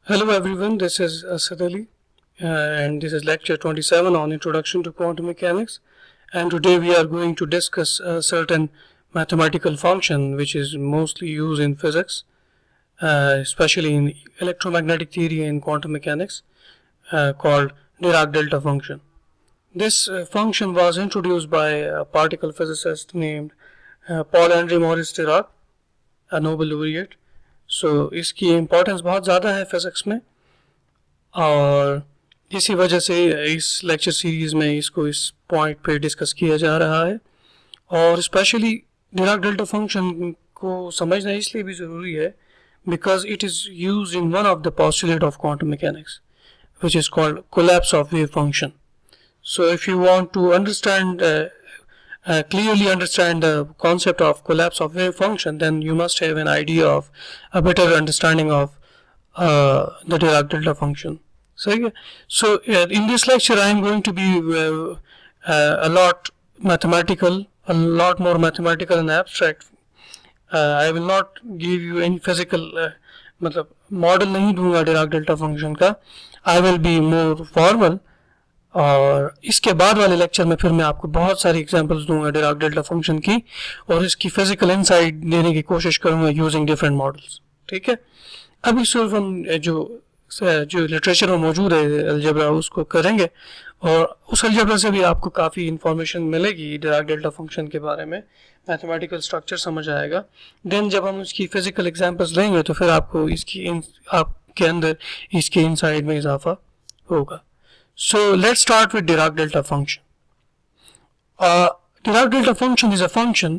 Hello everyone, this is Asad Ali and this is lecture 27 on Introduction to Quantum Mechanics, and today we are going to discuss a certain mathematical function which is mostly used in physics, especially in electromagnetic theory and quantum mechanics, called Dirac delta function. This function was introduced by a particle physicist named Paul Henry Maurice Dirac, a Nobel laureate. इसकी importance बहुत ज़्यादा है physics में, और इसी वजह से इस लेक्चर सीरीज़ में इसको इस पॉइंट पे डिस्कस किया जा रहा है। और स्पेशली डिराक डेल्टा फंक्शन को समझना इसलिए भी ज़रूरी है because it is use in one of the postulate of quantum mechanics which is called collapse of wave function. So if you want to clearly understand the concept of collapse of wave function, then you must have an idea of a better understanding of the Dirac delta function. So in this lecture I am going to be a lot more mathematical and abstract. I will not give you any physical मतलब model नहीं दूंगा Dirac delta function का. I will be more formal. और इसके बाद वाले lecture में फिर मैं आपको बहुत सारी एग्जांपल्स दूंगा डिराक डेल्टा फंक्शन की, और इसकी फिजिकल इनसाइट देने की कोशिश करूंगा यूजिंग डिफरेंट मॉडल्स. ठीक है, अभी सिर्फ हम जो लिटरेचर में मौजूद है अलजेब्रा उसको करेंगे, और उस अलजेब्रा से भी आपको काफ़ी इंफॉर्मेशन मिलेगी डिराक डेल्टा फंक्शन के बारे में, मैथमेटिकल स्ट्रक्चर समझ आएगा. देन जब हम उसकी फिजिकल एग्जांपल्स लेंगे तो फिर आपको आपके अंदर इसके इनसाइट में इजाफा होगा. So let's start with Dirac delta function. Dirac delta function is a function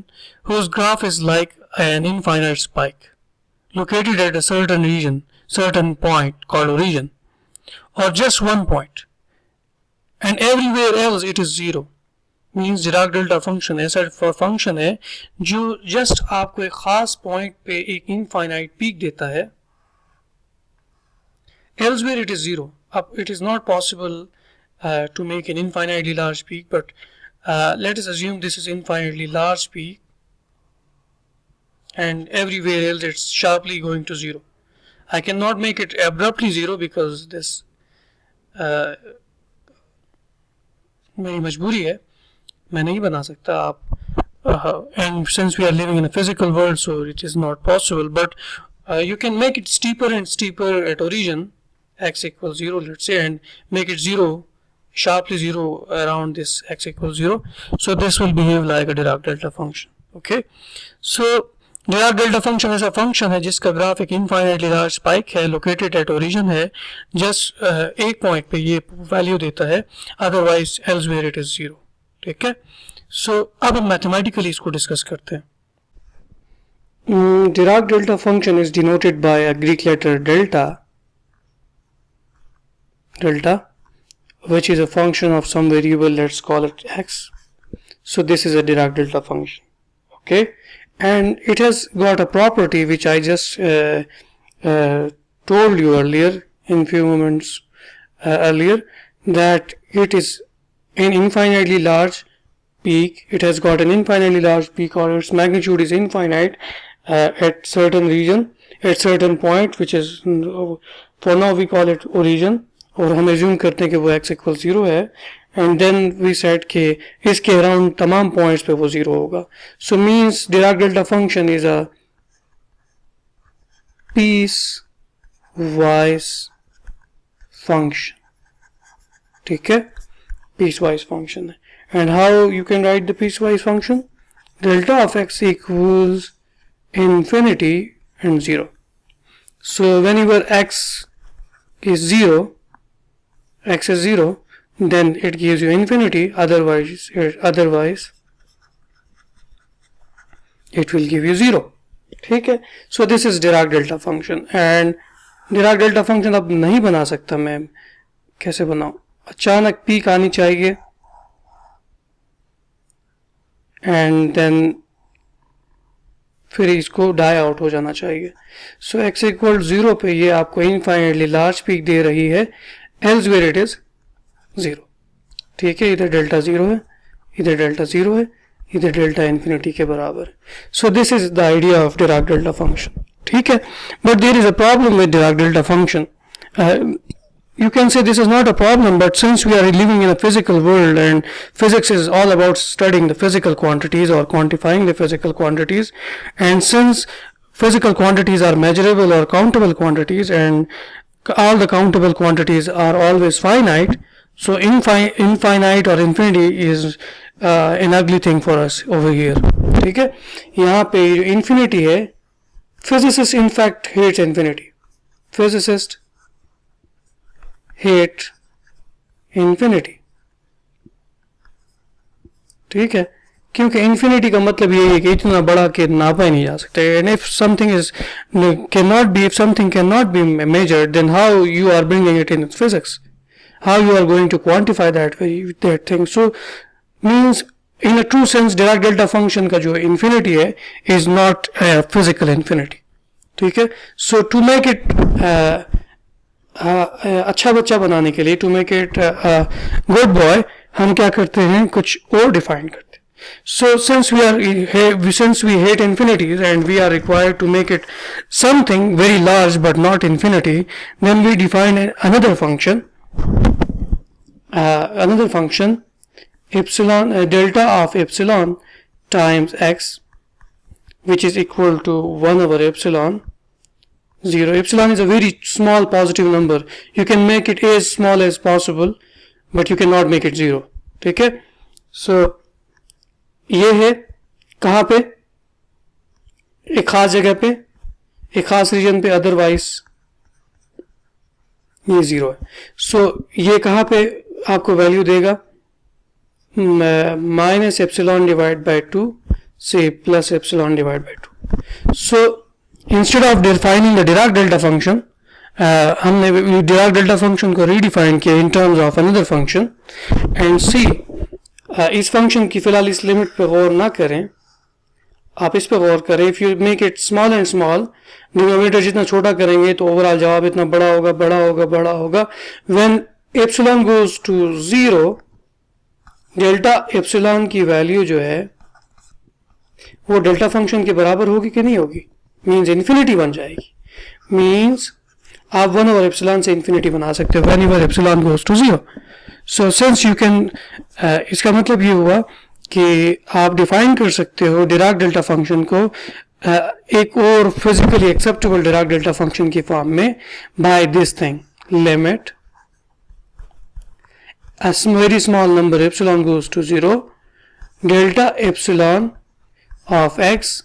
whose graph is like an infinite spike located at a certain point called origin, or just one point, and everywhere else it is zero. Means Dirac delta function ऐसा function है जो just आपको एक खास point पे एक infinite peak देता है, elsewhere it is zero. It is not possible to make an infinitely large peak, but let us assume this is infinitely large peak, and everywhere else it's sharply going to zero. I cannot make it abruptly zero because this मेरी मजबूरी है, मैं नहीं बना सकता आप, and since we are living in a physical world, so it is not possible, but you can make it steeper and steeper at origin, x equals 0, let's say, and make it sharply zero around this x equals 0. So this will behave like a Dirac delta function. Okay, so Dirac delta function ऐसा function है जिसका graph एक infinitely large spike है, located at origin है, just एक point पे ये value देता है, otherwise elsewhere it is 0. ठीक है, so अब हम मैथमेटिकली इसको डिस्कस करते हैं. Dirac delta function is denoted by a Greek letter delta, which is a function of some variable, let's call it x. So this is a Dirac delta function. Okay, and it has got a property which I just told you earlier in few moments earlier, that it is an infinitely large peak. It has got an infinitely large peak, or its magnitude is infinite at certain region, at certain point, which is, for now we call it origin, और हम assume करते हैं कि वो x equal 0 है, and then we set के इसके around तमाम पॉइंट्स पे वो 0 होगा. So means Dirac delta function is a piecewise function. ठीक है, पीस वाइज फंक्शन है. And how you can write the piecewise function? Delta of x equals infinity and 0. So whenever x is 0, then it gives you infinity, otherwise it will give you 0. ठीक है, so this is Dirac delta function. and Dirac delta function अब नहीं बना सकता मैं, कैसे बनाऊं? अचानक पीक आनी चाहिए and then फिर इसको डाई आउट हो जाना चाहिए. सो x इक्वल 0 पे ये आपको इनफाइनाइटली लार्ज पीक दे रही है, elsewhere it is 0. ठीक है, इधर डेल्टा 0 है, इधर डेल्टा 0 है, इधर डेल्टा इन्फिनिटी के बराबर है. So this is the idea of Dirac delta function. ठीक है, but there is a problem with Dirac delta function, you can say this is not a problem, but since we are living in a physical world and physics is all about studying the physical quantities or quantifying the physical quantities, and since physical quantities are measurable or countable quantities and all the countable quantities are always finite, so infinite or infinity is an ugly thing for us over here. ठीक है, यहाँ पे infinity है, physicists in fact hate infinity. Physicists hate infinity. ठीक है, क्योंकि infinity का मतलब ये है कि इतना बड़ा कि नापा ही नहीं जा सकता. And if something cannot be measured, then how you are bringing it in physics? How you are going to quantify that thing? So means in a true sense Dirac delta function का जो infinity है is not a physical infinity. ठीक है, so to make it अच्छा बच्चा बनाने के लिए, to make it good boy, हम क्या करते हैं, कुछ और define करते हैं. So since we hate infinities and we are required to make it something very large but not infinity, then we define another function epsilon delta of epsilon times x, which is equal to 1 over epsilon 0. Epsilon is a very small positive number. You can make it as small as possible, but you cannot make it 0. ठीक है, so ये है कहाँ पे, एक खास जगह पे, एक खास रीजन पे, अदरवाइज ये 0 है. so ये कहाँ पे आपको वैल्यू देगा, माइनस एप्सिलॉन डिवाइड बाय 2 से plus epsilon divide by 2. so instead of defining the Dirac delta function, हमने Dirac delta function को redefine किया in terms of another function. and see, इस function की फिलहाल इस लिमिट पे गौर ना करें, आप इस पे गौर करें. if you make it small and small, denominator जितना छोटा करेंगे तो ओवरऑल जवाब इतना बड़ा होगा, बड़ा होगा, बड़ा होगा. when epsilon goes to 0, delta epsilon की वैल्यू जो है वो डेल्टा फंक्शन के बराबर होगी कि नहीं होगी, मीन्स इन्फिनिटी बन जाएगी. मीन्स आप 1 ओवर एप्सिलॉन से इन्फिनिटी बना सकते हो whenever epsilon goes to 0. So since you can, इसका मतलब ये हुआ कि आप डिफाइन कर सकते हो डिराक डेल्टा फंक्शन को एक और physically acceptable Dirac delta function की फॉर्म में by this thing, limit a very small number epsilon goes to 0, delta epsilon of x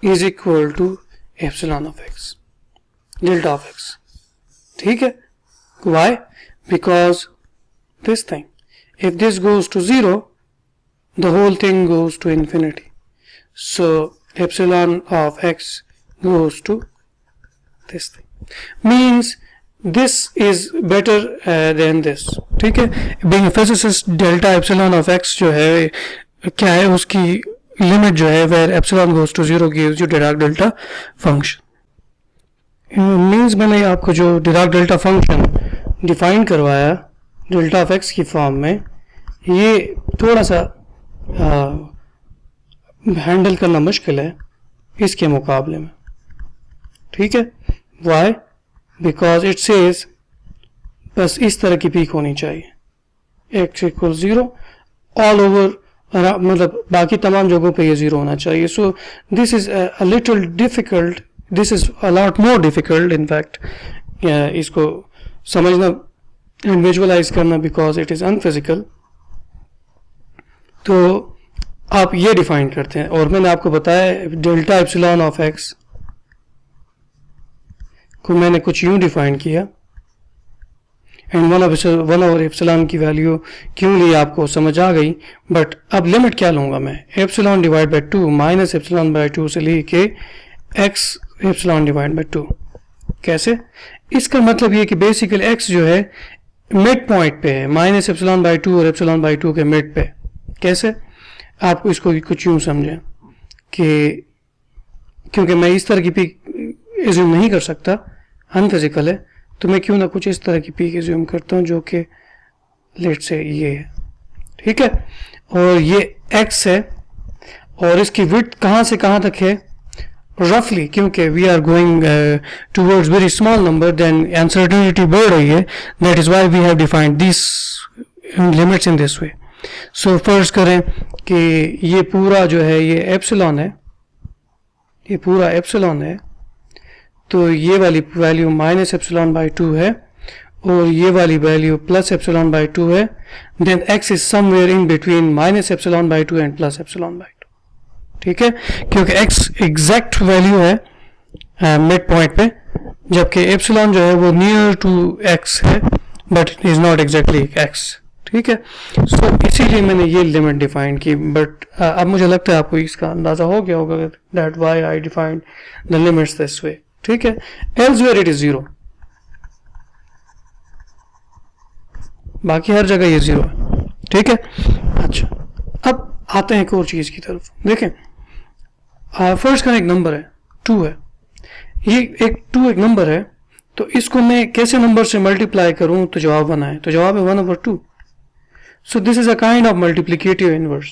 is equal to epsilon of x, delta of x. ठीक है, why? Because this thing, if this goes to 0, the whole thing goes to infinity. So epsilon of x goes to this thing, means this is better than this. ठीक है, being a physicist, delta epsilon of x जो है क्या है, उसकी limit जो है where epsilon goes to 0 gives you Dirac delta function. Means मैंने आपको जो Dirac delta function डिफाइन करवाया डेल्टा ऑफ x की फॉर्म में, ये थोड़ा सा हैंडल करना मुश्किल है इसके मुकाबले में. ठीक है, why? Because it says बस इस तरह की पीक होनी चाहिए, x equals 0 all over, मतलब बाकी तमाम जगहों पे ये 0 होना चाहिए. So this is a little difficult, this is a lot more difficult in fact इसको समझना and visualize करना because it is unphysical. तो आप ये डिफाइन करते हैं और मैंने आपको बताया डेल्टा एप्सिलॉन ऑफ x को मैंने कुछ यूं डिफाइन किया एंड 1 ओवर एप्सिलॉन की वैल्यू क्यों ली आपको समझ आ गई. बट अब लिमिट क्या लूँगा मैं, epsilon divide by 2 minus epsilon bye 2 से ले के x एप्सिलॉन डिवाइड बाय 2. कैसे? इसका मतलब ये कि बेसिकली x जो है मिड पॉइंट पे है, माइनस एप्सिलॉन बाय 2 और एप्सिलॉन बाय 2 के मिड पे. कैसे? आपको इसको कुछ यूँ समझें कि क्योंकि मैं इस तरह की पीक एज्यूम नहीं कर सकता, अनफिजिकल है, तो मैं क्यों ना कुछ इस तरह की पीक एज्यूम करता हूँ जो कि लेट से ये है. ठीक है, और ये x है और इसकी विड्थ कहाँ से कहाँ तक है, रफली, क्योंकि we are going towards very small number, then uncertainty बढ़ रही है, that is why we have defined this limits in this way. So फर्ज करें कि ये पूरा जो है ये एप्सिलॉन है, ये पूरा एप्सिलॉन है, तो ये वाली वैल्यू माइनस एप्सिलॉन बाई 2 है और ये वाली वैल्यू प्लस एप्सिलॉन बाई 2 है. Then x is somewhere in between minus epsilon by 2 and plus epsilon by 2. ठीक है, क्योंकि x एग्जैक्ट वैल्यू है मिड पॉइंट पे, जबकि एप्सिलॉन जो है वो नियर टू x है but is not exactly x. ठीक है, सो इसीलिए मैंने ये लिमिट डिफाइन की. बट अब मुझे लगता है आपको इसका अंदाजा हो गया होगा that why I defined the limits this way. ठीक है, एल्सवेयर इट इज 0, बाकी हर जगह ये 0 है. ठीक है, अच्छा अब आते हैं एक और चीज की तरफ. देखें, फर्स्ट का एक नंबर है 2 है, ये एक 2 एक नंबर है, तो इसको मैं कैसे नंबर से मल्टीप्लाई करूं तो जवाब 1 आए, तो जवाब है 1/2. सो this is a kind of multiplicative inverse.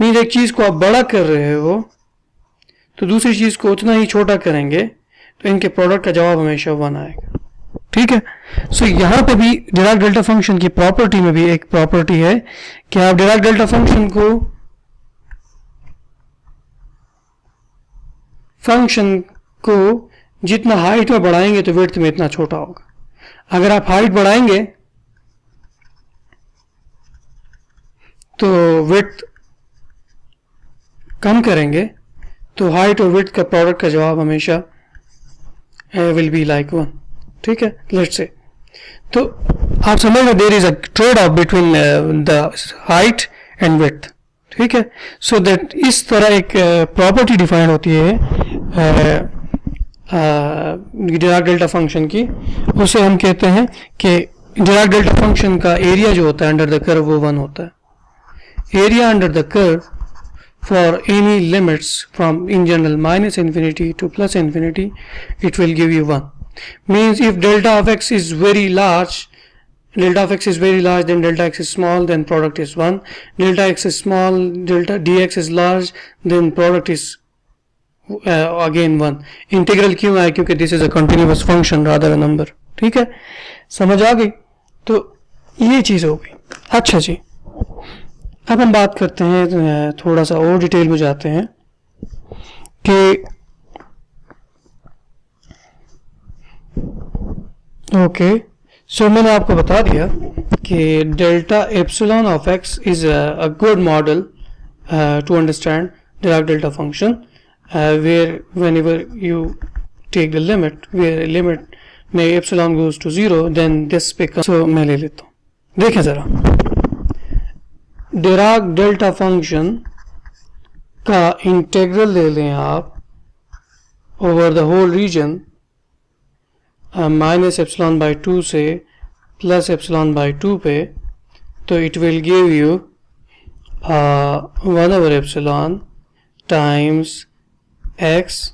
Mean एक चीज को आप बड़ा कर रहे हो तो दूसरी चीज को उतना ही छोटा करेंगे तो इनके प्रोडक्ट का जवाब हमेशा 1 आएगा. ठीक है, सो यहां पे भी डिराक डेल्टा फंक्शन की प्रॉपर्टी में भी एक प्रॉपर्टी है कि आप डिराक डेल्टा फंक्शन को जितना हाइट में बढ़ाएंगे तो विड्थ में इतना छोटा होगा. अगर आप हाइट बढ़ाएंगे तो विड्थ कम करेंगे तो हाइट और विड्थ का प्रोडक्ट का जवाब हमेशा विल बी लाइक 1. ठीक है, लेट्स से, तो आप समझ लो there is a trade off between the height and width. ठीक है, सो दैट इस तरह एक प्रॉपर्टी डिफाइन होती है डिराक डेल्टा फंक्शन की. उसे हम कहते हैं कि डिराक डेल्टा फंक्शन का एरिया जो होता है अंडर द कर्व वो 1 होता है. Area under the curve for any limits from in general minus infinity to plus infinity, it will give you 1. Means if delta of x is very large, then delta x is small, then product is 1. Delta x is small, delta dx is large, then product is again 1. Integral क्यों है? क्योंकि this is a continuous function rather a number. ठीक है, समझ आ गई? तो ये चीज हो गई. अच्छा जी, अब हम बात करते हैं, थोड़ा सा और डिटेल में जाते हैं कि ओके, सो मैंने आपको बता दिया कि delta epsilon of x is a good model to understand Dirac delta function, where whenever you take the limit में epsilon goes to 0, then this becomes. So मैं ले लेता हूँ. देखें जरा, डिराक डेल्टा फंक्शन का इंटेग्रल ले लें आप over the whole region minus epsilon by 2 से प्लस एप्सिलॉन बाई 2 पे, तो इट विल गिव यू 1/एप्सिलॉन टाइम्स एक्स.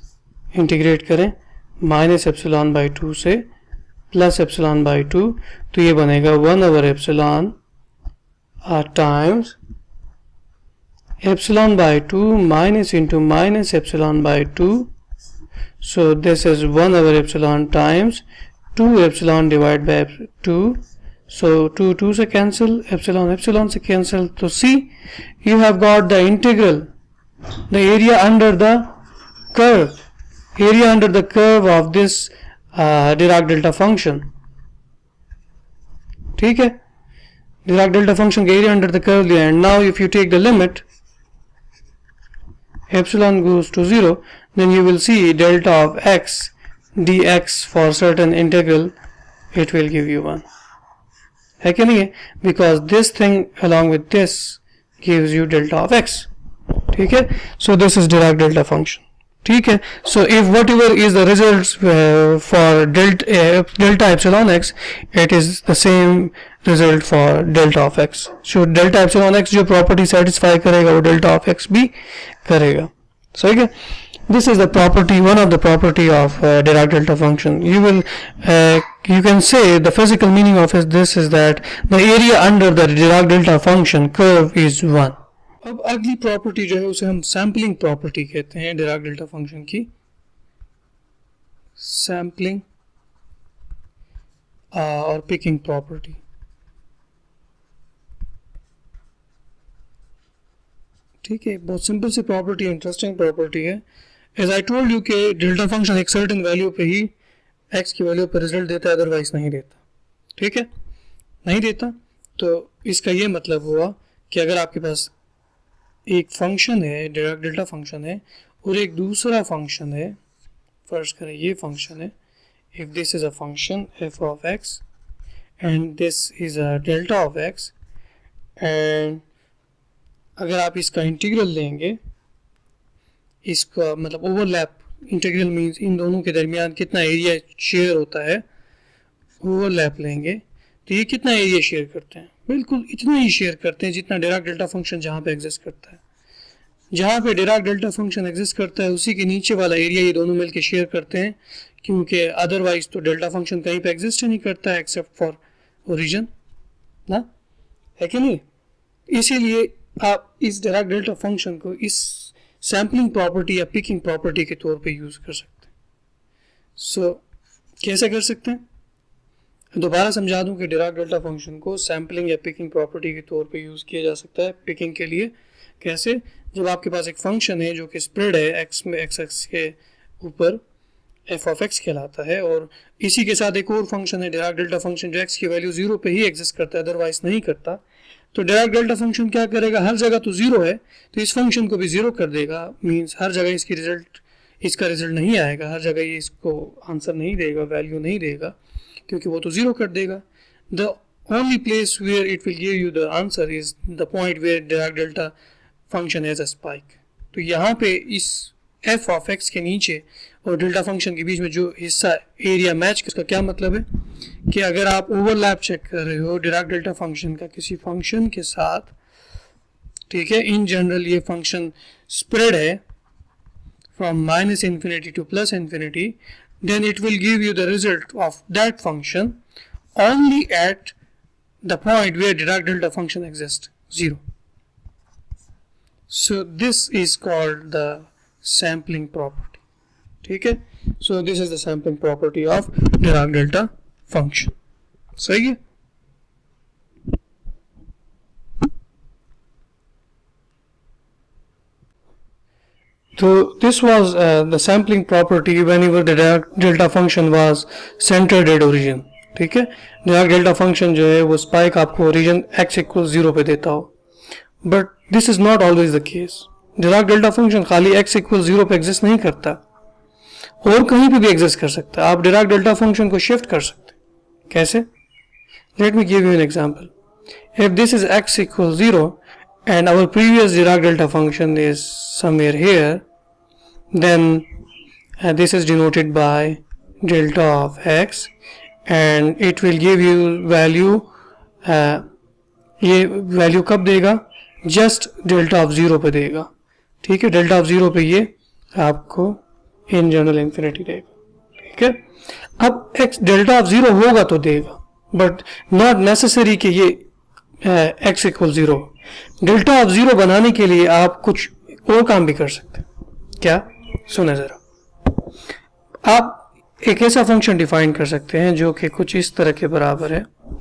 इंटीग्रेट करें माइनस एप्सिलॉन बाई 2 से प्लस एप्सिलॉन बाई 2, तो ये बनेगा 1/एप्सिलॉन times epsilon by 2 minus into minus epsilon by 2. So this is 1/epsilon times 2 epsilon divided by 2. So 2 से cancel, epsilon से cancel. तो see, you have got the integral, the area under the curve of this Dirac delta function. ठीक है, Dirac delta function का area under the curve लिया, and now if you take the limit epsilon goes to 0, then you will see delta of x dx for certain integral, it will give you 1. है कि नहीं है? Because this thing along with this gives you delta of x. ठीक है, so this is Dirac delta function. ठीक है, so if whatever is the results for delta epsilon x, it is the same result for delta of x. So delta epsilon x जो property satisfy करेगा वो delta of x भी करेगा. सही है, this is the property, one of the property of Dirac delta function. You can say the physical meaning of this is that the area under the Dirac delta function curve is 1. अब अगली property जो है उसे हम sampling property कहते हैं Dirac delta function की. Sampling और पिकिंग प्रॉपर्टी। ठीक है, बहुत सिंपल सी प्रॉपर्टी, इंटरेस्टिंग प्रॉपर्टी है। एज आई टोल्ड यू के डेल्टा फंक्शन एक सर्टेन वैल्यू पे ही एक्स की वैल्यू पर रिजल्ट देता है, अदरवाइज नहीं देता। ठीक है, नहीं देता। तो इसका ये मतलब हुआ कि अगर आपके पास एक फंक्शन है, डेल्टा फंक्शन है, और एक दूसरा फंक्शन है, फर्ज करें ये फंक्शन है, if this is a function F of x and this is a delta of x, and अगर आप इसका इंटीग्रल लेंगे, इसका मतलब ओवरलैप, इंटीग्रल मीन्स इन दोनों के दरमियान कितना एरिया शेयर होता है, ओवरलैप लेंगे तो ये कितना एरिया शेयर करते हैं, बिल्कुल इतना ही शेयर करते हैं जितना डिराक डेल्टा फंक्शन जहाँ पे एग्जिस्ट करता है। जहाँ पे डिराक डेल्टा फंक्शन एग्जिस्ट करता है उसी के नीचे वाला एरिया ये दोनों मिलकर शेयर करते हैं, क्योंकि अदरवाइज तो डेल्टा फंक्शन कहीं पे एग्जिस्ट ही नहीं करता है एक्सेप्ट फॉर ओरिजिन, ना है कि नहीं। इसीलिए आप इस डिराक डेल्टा फंक्शन को इस सैम्पलिंग प्रॉपर्टी या पिकिंग प्रॉपर्टी के तौर पे यूज़ कर सकते हैं। सो कैसे कर सकते हैं, दोबारा समझा दूं कि डिराक डेल्टा फंक्शन को सैम्पलिंग या पिकिंग प्रॉपर्टी के तौर पे यूज़ किया जा सकता है। पिकिंग के लिए कैसे, जब आपके पास एक फंक्शन है जो कि स्प्रेड है एक्स में, एक्स एक्स के ऊपर एफ ऑफ एक्स कहलाता है, और इसी के साथ एक और फंक्शन है डिराक डेल्टा फंक्शन जो एक्स की वैल्यू 0 पे ही एग्जिस्ट करता है, अदरवाइज नहीं करता। तो डिराक डेल्टा फंक्शन क्या करेगा, हर जगह तो 0 है तो इस फंक्शन को भी 0 कर देगा, मीन्स हर जगह इसका रिजल्ट नहीं आएगा, हर जगह ये इसको आंसर नहीं देगा, वैल्यू नहीं देगा, क्योंकि वो तो 0 कर देगा। The only place where it will give you the answer is the point where Dirac delta function has a spike. तो यहाँ पे इस एफ ऑफ एक्स के नीचे और डेल्टा फंक्शन के बीच में जो हिस्सा एरिया मैच, इसका क्या मतलब है कि अगर आप ओवरलैप चेक कर रहे हो डिराक डेल्टा फंक्शन का किसी फंक्शन के साथ, ठीक है, इन जनरल ये फंक्शन स्प्रेड है from minus infinity two plus infinity, then it will give you the result of that function only at the point where Dirac delta function exists, 0. So this is called the sampling property. ठीक है, so this is the sampling property of Dirac delta function. सही है। So this was the sampling property whenever the Dirac delta function was centered at origin. ठीक है, Dirac delta function जो है वो spike आपको origin x equals 0 पे देता हो, but this is not always the case. Dirac delta function खाली x equals 0 पे एग्जिस्ट नहीं करता, और कहीं पे भी एग्जिस्ट कर सकता है। आप Dirac delta function को शिफ्ट कर सकते हैं। कैसे? Let me give you an example. If this is x equals 0 and our previous Dirac delta function is somewhere here, then this is denoted by delta of x and it will give you value, ये value कब देगा, just delta of 0 पे देगा। ठीक है, delta of 0 पे ये आपको इन जनरल इन्फिनिटी देगा। ठीक है, अब x डेल्टा ऑफ 0 होगा तो देगा, बट नॉट नेसेसरी कि ये x इक्वल 0। डेल्टा ऑफ 0 बनाने के लिए आप कुछ और काम भी कर सकते हैं। क्या, सुने जरा, आप एक ऐसा फंक्शन डिफाइन कर सकते हैं जो कि कुछ इस तरह के बराबर है,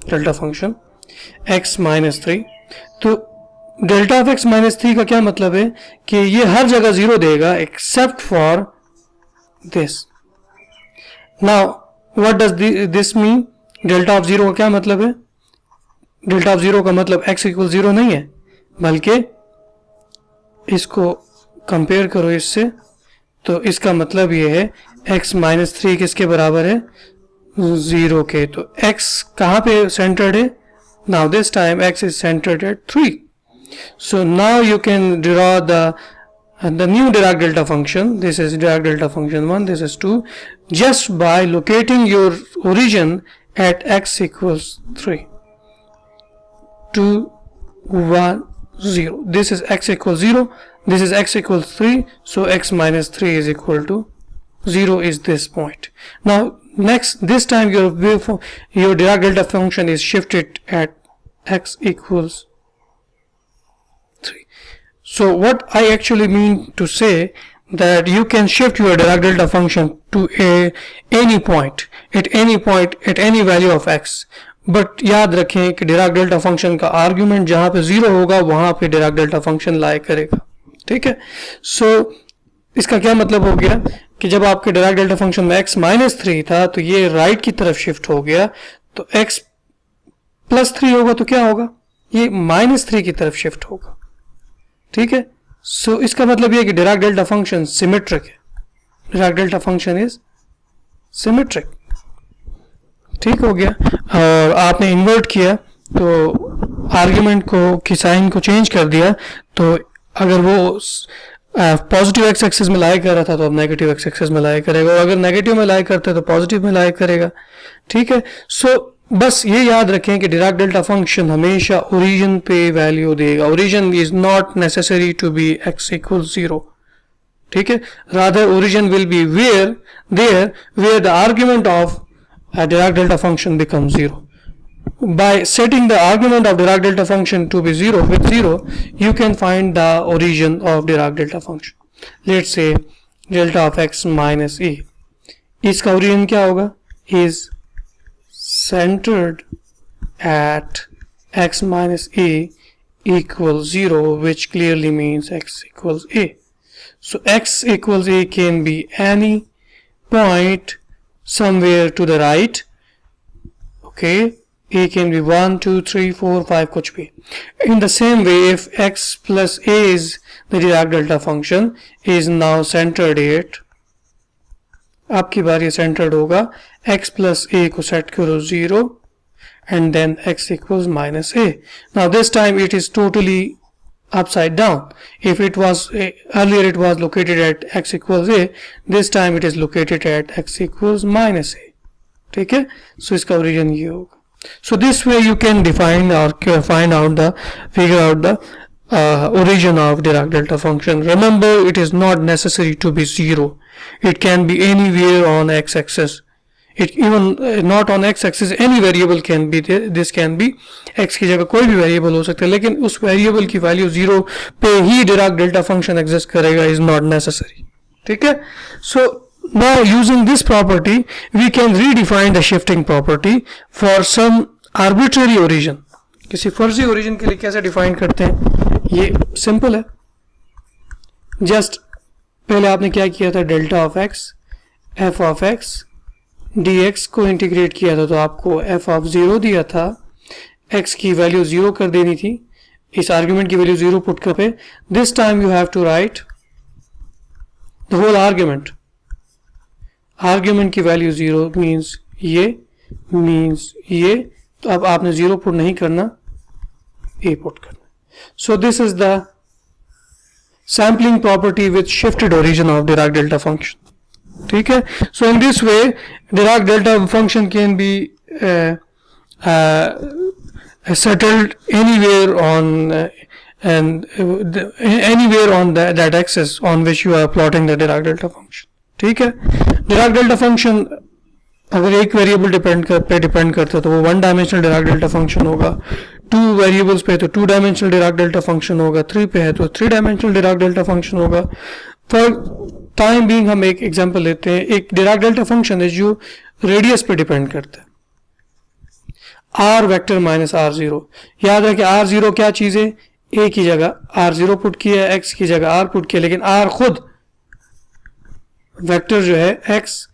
डेल्टा फंक्शन x माइनस 3। तो डेल्टा ऑफ x माइनस 3 का क्या मतलब है कि ये हर जगह 0 देगा except for this. Now what does this mean, delta of 0 का क्या मतलब है, डेल्टा ऑफ 0 का मतलब x इक्वल 0 नहीं है, बल्कि इसको कंपेयर करो इससे, तो इसका मतलब ये है x माइनस 3 किसके बराबर है, 0 के। तो x कहाँ पे सेंटर्ड है, now this time x is centred at 3। So now you can draw the new Dirac delta function. This is Dirac delta function 1, this is 2, just by locating your origin at x equals 3, 2, 1, 0. This is x equals 0, this is x equals 3, so x minus 3 is equal to 0 is this point. Now next, this time your Dirac delta function is shifted at x equals 3. So what I actually mean to say that you can shift your Dirac delta function to any point at any value of x. But याद रखें कि Dirac delta function का argument जहां पे 0 होगा वहां पे Dirac delta function लाई करेगा. ठीक है. सो इसका क्या मतलब हो गया कि जब आपके डिराक डेल्टा फंक्शन में x -3 था तो ये राइट की तरफ शिफ्ट हो गया, तो x +3 होगा तो क्या होगा, ये -3 की तरफ शिफ्ट होगा. ठीक है. सो इसका मतलब ये कि डिराक डेल्टा फंक्शन सिमेट्रिक है. Dirac delta function is symmetric. ठीक हो गया. और आपने इन्वर्ट किया तो आर्ग्यूमेंट को की साइन को चेंज कर दिया, तो अगर वो पॉजिटिव एक्स एक्सिस में लाई कर रहा था तो अब नेगेटिव एक्स एक्सिस में लाई करेगा, और अगर नेगेटिव में लाई करते तो पॉजिटिव में लाई करेगा. ठीक है. सो बस ये याद रखें कि डिराक डेल्टा फंक्शन हमेशा ओरिजिन पे वैल्यू देगा. Origin is not necessary to be x = 0. ठीक है. Rather origin will be where the argument of Dirac delta function becomes 0. By setting the argument of Dirac delta function to be 0 with 0, you can find the origin of Dirac delta function. Let's say delta of x minus a. इसका origin क्या होगा? Is centered at x minus a equals 0, which clearly means x equals a. So x equals a can be any point somewhere to the right. Okay, a can be 1 2 3 4 5 कुछ भी. In the same way, if x plus a is the Dirac delta function is now centered at, आपकी बार ये centered होगा, x plus a को set करो 0 and then x equals minus a. Now this time it is totally upside down. If it was earlier it was located at x equals a, this time it is located at x equals minus a. ठीक है. So इसका origin ये होगा. So this way you can define or figure out the origin of Dirac delta function. Remember, it is not necessary to be 0. It can be anywhere on x axis. It even not on x axis, any variable can be there. This can be x की जगह कोई भी variable हो सकता है, लेकिन उस variable की वैल्यू 0 पे ही डिराक डेल्टा फंक्शन एग्जिस्ट करेगा, इज नॉट नेसेसरी. ठीक है. So now using this property we can redefine the shifting property for some arbitrary origin. किसी फर्जी ओरिजिन के लिए कैसे डिफाइन करते हैं, ये सिंपल है. जस्ट पहले आपने क्या किया था, delta of x F of x dx को इंटीग्रेट किया था, तो आपको f ऑफ 0 दिया था, x की वैल्यू 0 कर देनी थी, इस आर्ग्यूमेंट की वैल्यू 0 पुट कर पे. This time you have to write the whole argument. Argument की वैल्यू 0 मीन्स ये, तो अब आपने 0 पुट नहीं करना, a पुट करना. So this is the sampling property with shifted origin of Dirac delta function. ठीक है. So in this way Dirac delta function can be settled anywhere on that axis on which you are plotting the Dirac delta function. ठीक है. Dirac delta function अगर एक variable पे depend करता है तो वो 1 डायमेंशनल डिराक डेल्टा फंक्शन होगा. 2 वेरिएबल्स पे तो 2 डायमेंशनल डिराक डेल्टा फंक्शन होगा. 3 पे है तो 3 डायमेंशनल डिराक डेल्टा फंक्शन होगा. फॉर टाइम बीइंग हम एक एग्जांपल लेते हैं. एक डिराक डेल्टा फंक्शन है जो रेडियस पे डिपेंड करता है, r वेक्टर माइनस r0. याद है कि r0 क्या चीज है, a की जगह r0 पुट किया, x की जगह r पुट किया, लेकिन r खुद वेक्टर जो है x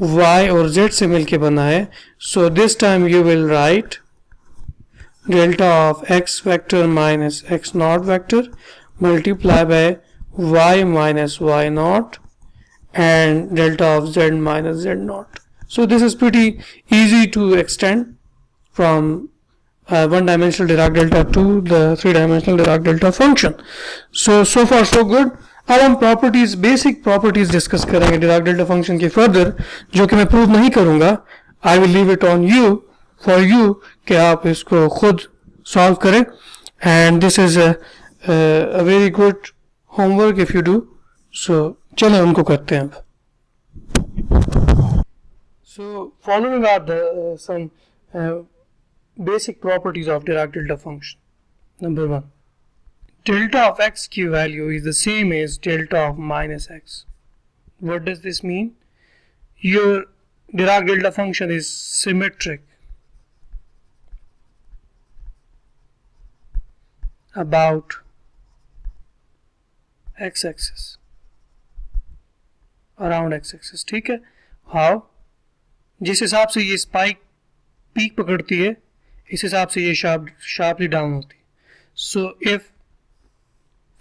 y और z से मिलके बना है. So this time you will write delta of x vector minus x not vector multiply by y minus y naught and delta of z minus z naught. So this is pretty easy to extend from 1-dimensional Dirac delta to the 3-dimensional Dirac delta function. So far so good. अब हम properties, basic properties discuss करेंगे Dirac delta function की further, जो कि मैं prove नहीं करूंगा. I will leave it on you for you कि आप इसको खुद सॉल्व करें. And this is a very good homework if you do. So चलें उनको करते हैं अब. So following are the some basic properties of Dirac delta function. Number 1, delta of x की value is the same as delta of minus x. What does this mean? your Dirac delta function is symmetric about x-axis, around x-axis, ठीक है. How? जिस हिसाब से ये spike peak पकड़ती है इस हिसाब से ये sharply डाउन होती है. So if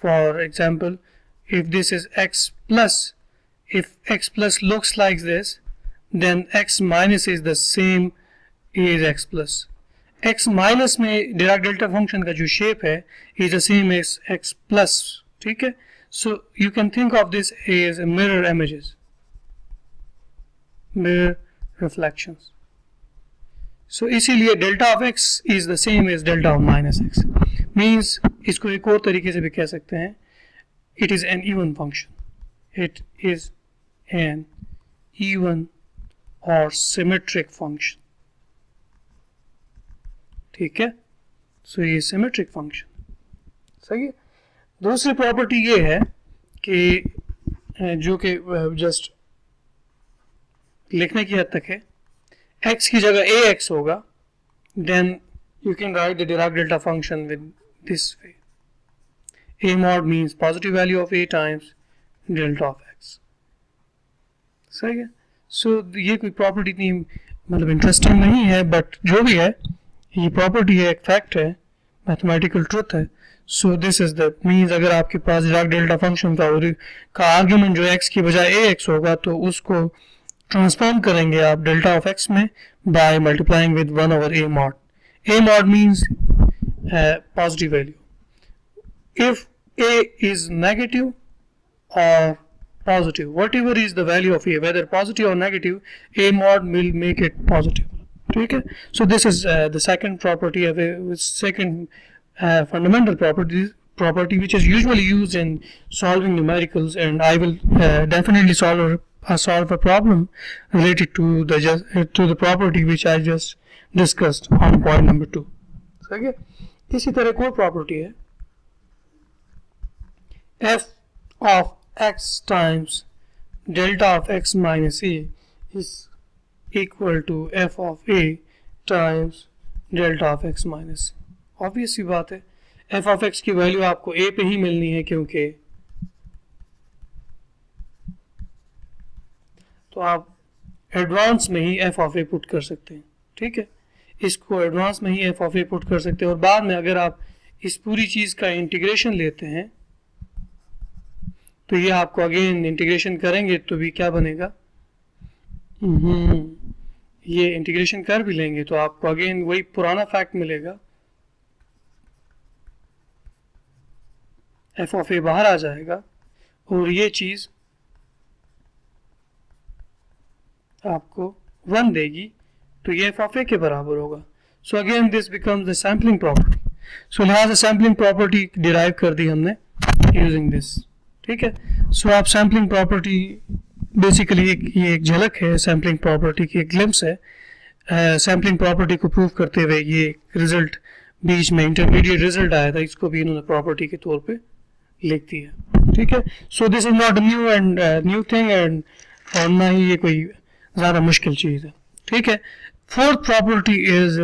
for example if this is x plus, if x plus looks like this, then x minus is the same as x plus. x minus में Dirac delta function का जो shape है is the same as x plus, ठीक है. So you can think of this as mirror images, mirror reflections. So इसीलिए delta of x is the same as delta of minus x. Means इसको एक और तरीके से भी कह सकते हैं, it is an even function. It is an even or symmetric function. ठीक है. So ये symmetric function. सही है. दूसरी प्रॉपर्टी ये है कि जो कि जस्ट लिखने की हद तक है, x की जगह ax होगा, then you can write the Dirac delta function with this way. A mod means positive value of a times delta of x. सही है. सो ये कोई प्रॉपर्टी इतनी मतलब इंटरेस्टिंग नहीं है, बट जो भी है ये प्रॉपर्टी है, एक फैक्ट है, मैथमेटिकल ट्रुथ है. So this is the means अगर आपके पास Dirac डेल्टा फंक्शन का आर्ग्यूमेंट जो x की बजाय ax होगा तो उसको ट्रांसफॉर्म करेंगे आप डेल्टा ऑफ x में by multiplying with 1 over a mod. A mod means positive value. If a is negative or positive, whatever is the value of a, whether positive or negative, a mod will make it positive. Okay, so this is the second property of second fundamental property which is usually used in solving numericals, and I will definitely solve a problem related to the property which I just discussed on point number 2. Okay, इसी तरह कोई property है, f of x times delta of x minus a is equal to f of a times delta of x minus a. Obvious सी बात है, f of x की value आपको a पे ही मिलनी है, क्योंकि तो आप एडवांस में ही f of a पुट कर सकते हैं. ठीक है, इसको एडवांस में ही f of a पुट कर सकते हैं, और बाद में अगर आप इस पूरी चीज का इंटीग्रेशन लेते हैं तो ये आपको अगेन इंटीग्रेशन करेंगे तो भी क्या बनेगा, ये इंटीग्रेशन कर भी लेंगे तो आपको अगेन वही पुराना फैक्ट मिलेगा, f of a बाहर आ जाएगा और ये चीज आपको 1 देगी, तो ये f of a के बराबर होगा. So again this becomes the sampling property. So लिहाजा सैम्पलिंग प्रॉपर्टी डिराइव कर दी हमने यूजिंग दिस. ठीक है, सो आप सैम्पलिंग प्रॉपर्टी बेसिकली ये एक झलक है सैम्पलिंग प्रॉपर्टी की, एक ग्लिम्स है. सैम्पलिंग प्रॉपर्टी को प्रूव करते हुए ये रिजल्ट बीच में इंटरमीडिएट रिजल्ट आया था, इसको भी इन्होंने प्रॉपर्टी के तौर पे लिख दिया. ठीक है, so this is not new thing and और ना ही ये कोई ज़्यादा मुश्किल चीज़ है. ठीक है, fourth property is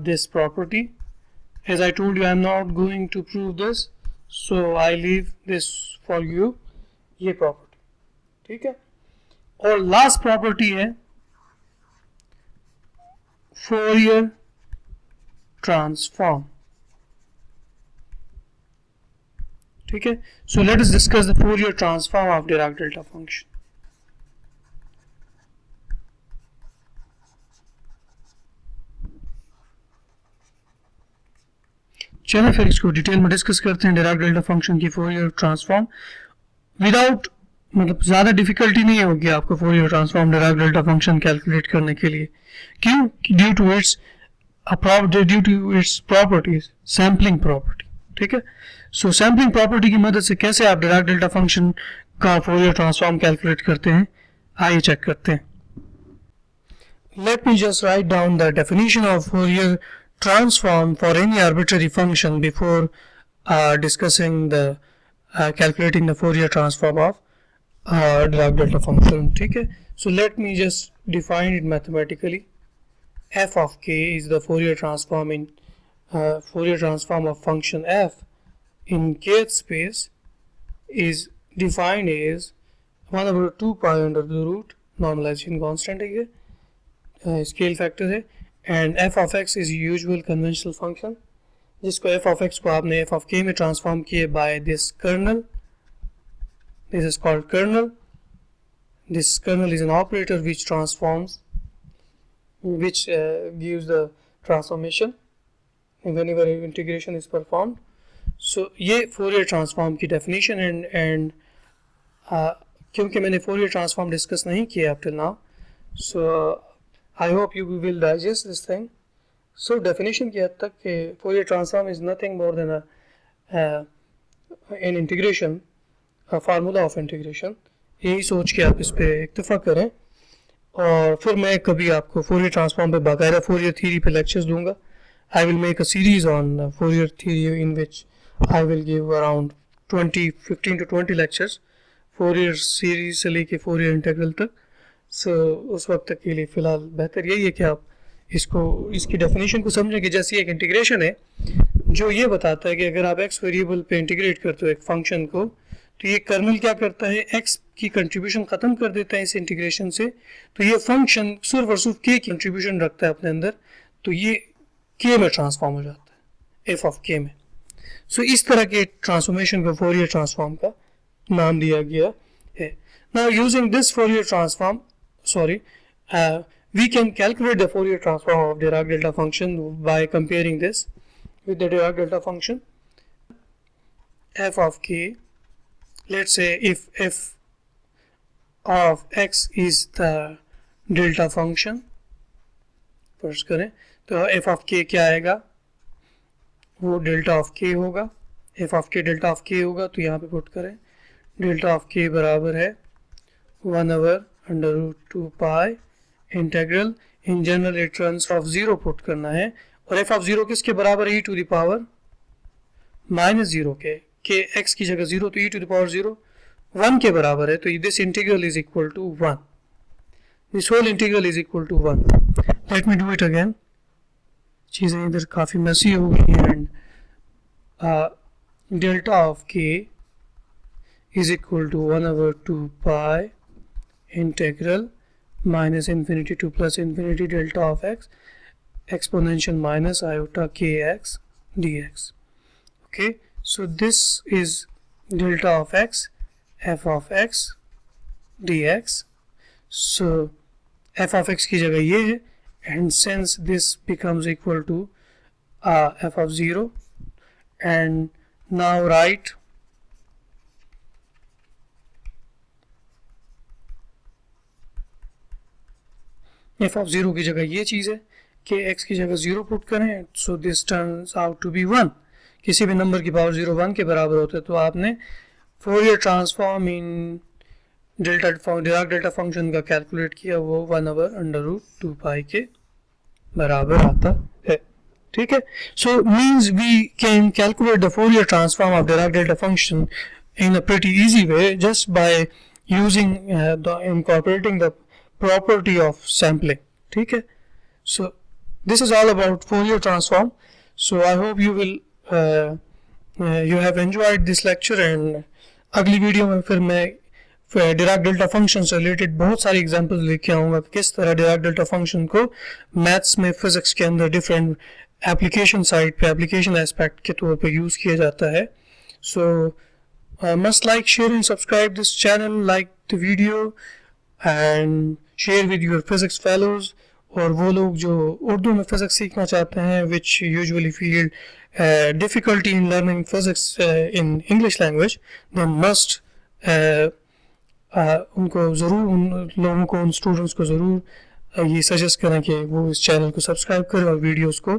this property. As I told you, I am not going to prove this, so I leave this for you. ये property. ठीक है, और last property है Fourier transform. ठीक है, so let us discuss the Fourier transform of Dirac delta function. चलो फिर इसको डिटेल में डिस्कस करते हैं. डिराक डेल्टा फंक्शन की फोरियर ट्रांसफॉर्म विदाउट मतलब ज़्यादा डिफिकल्टी नहीं होगी आपको Fourier transform Dirac delta function calculate करने के लिए. क्यों? Due to its properties, sampling property. ठीक है, सो सैम्पलिंग प्रॉपर्टी की मदद से कैसे आप डिराक डेल्टा फंक्शन का फोरियर ट्रांसफॉर्म कैलकुलेट करते हैं, आइए चेक करते हैं. Let me just write down the definition of Fourier transform for any arbitrary function before discussing the calculating the Fourier transform of Dirac delta function. ठीक है, so let me just define it mathematically. F of k is the Fourier transform in Fourier transform of function f in kth space is defined as 1 over 2 pi under the root, normalization constant है ये, scale factor है, and f of x is usual conventional function जिसको f of x को आपने f of k में transform किए by this kernel. This is called kernel. This kernel is an operator which transforms, which gives the transformation whenever integration is performed. So ये Fourier transform की definition and क्योंकि मैंने Fourier transform discuss नहीं किया up till now, so I hope you will digest this thing. So definition की हद तक कि Fourier transform is nothing more than an integration, a formula of integration. यही सोच के आप इस पे इक्तफा करें और फिर मैं कभी आपको Fourier transform पे बाकायदा Fourier theory पे lectures दूंगा. I will make a series on Fourier theory in which I will give around 15 to 20 lectures Fourier series से लेके Fourier integral तक. So उस वक्त तक के लिए फ़िलहाल बेहतर यही है कि आप इसकी डेफिनेशन को समझें कि जैसे एक इंटीग्रेशन है जो ये बताता है कि अगर आप x वेरिएबल पे इंटीग्रेट करते हो एक फंक्शन को, तो ये कर्नल क्या करता है, x की कंट्रीब्यूशन ख़त्म कर देता है इस इंटीग्रेशन से, तो ये फंक्शन सिर्फ और सिर्फ k की कंट्रीब्यूशन रखता है अपने अंदर, तो ये k में ट्रांसफॉर्म हो जाता है f ऑफ k में. सो इस तरह के ट्रांसफॉर्मेशन को Fourier ट्रांसफॉर्म का नाम दिया गया है. Now using this Fourier transform, we can calculate the Fourier transform of Dirac delta function by comparing this with the Dirac delta function. F of k, let's say if f of x is the delta function, first करें तो f of k क्या आएगा, वो delta of k होगा. f of k delta of k होगा तो यहाँ पे पुट करें delta of k बराबर है 1 over under root 2 pi integral in general returns of 0 put करना है और f ऑफ 0 किसके बराबर है, e to the power minus 0 के x की जगह 0 तो e टू द पावर 0 1 के बराबर है, तो this integral is equal to 1, this whole integral is equal to 1. Let me do it again, चीज़ें इधर काफ़ी मैसी हो गई हैं. And delta of k is equal to 1 over 2 pi integral minus infinity to plus infinity delta of x exponential minus iota kx dx. Okay, so this is delta of x, f of x dx. So f of x की जगह ये है, and since this becomes equal to f of 0, and now write f of 0 की जगह ये चीज़ है कि x की जगह 0 पुट करें, so this turns out to be 1. किसी भी नंबर की पावर 0 1 के बराबर होता है तो आपने Fourier transform in Dirac delta function का कैलकुलेट किया, वो 1 over under root 2 pi के बराबर आता है. ठीक है, so means we can calculate the Fourier transform of Dirac delta function in a pretty easy way just by using incorporating the property of sampling. ठीक है, so this is all about Fourier transform. So I hope you will you have enjoyed this lecture, and अगली video में फिर मैं Dirac delta function से related बहुत सारी examples लेके आऊँगा किस तरह Dirac delta function को मैथ्स में फिजिक्स के अंदर डिफरेंट एप्लीकेशन साइड पे एप्लीकेशन एस्पेक्ट के तौर पे यूज़ किया जाता है. So must like, share and subscribe this channel, like the video and share with your physics fellows. और वो लोग जो उर्दू में फिज़िक्स सीखना चाहते हैं which usually feel difficulty in learning physics in English language, then must उनको ज़रूर उन लोगों को उन स्टूडेंट्स को ज़रूर ये सजेस्ट करें कि वो इस चैनल को सब्सक्राइब करें और वीडियोस को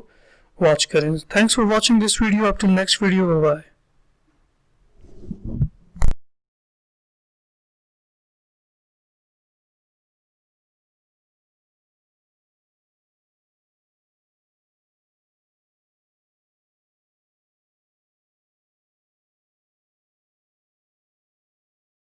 वॉच करें. Thanks for watching this video. Up to next video, bye.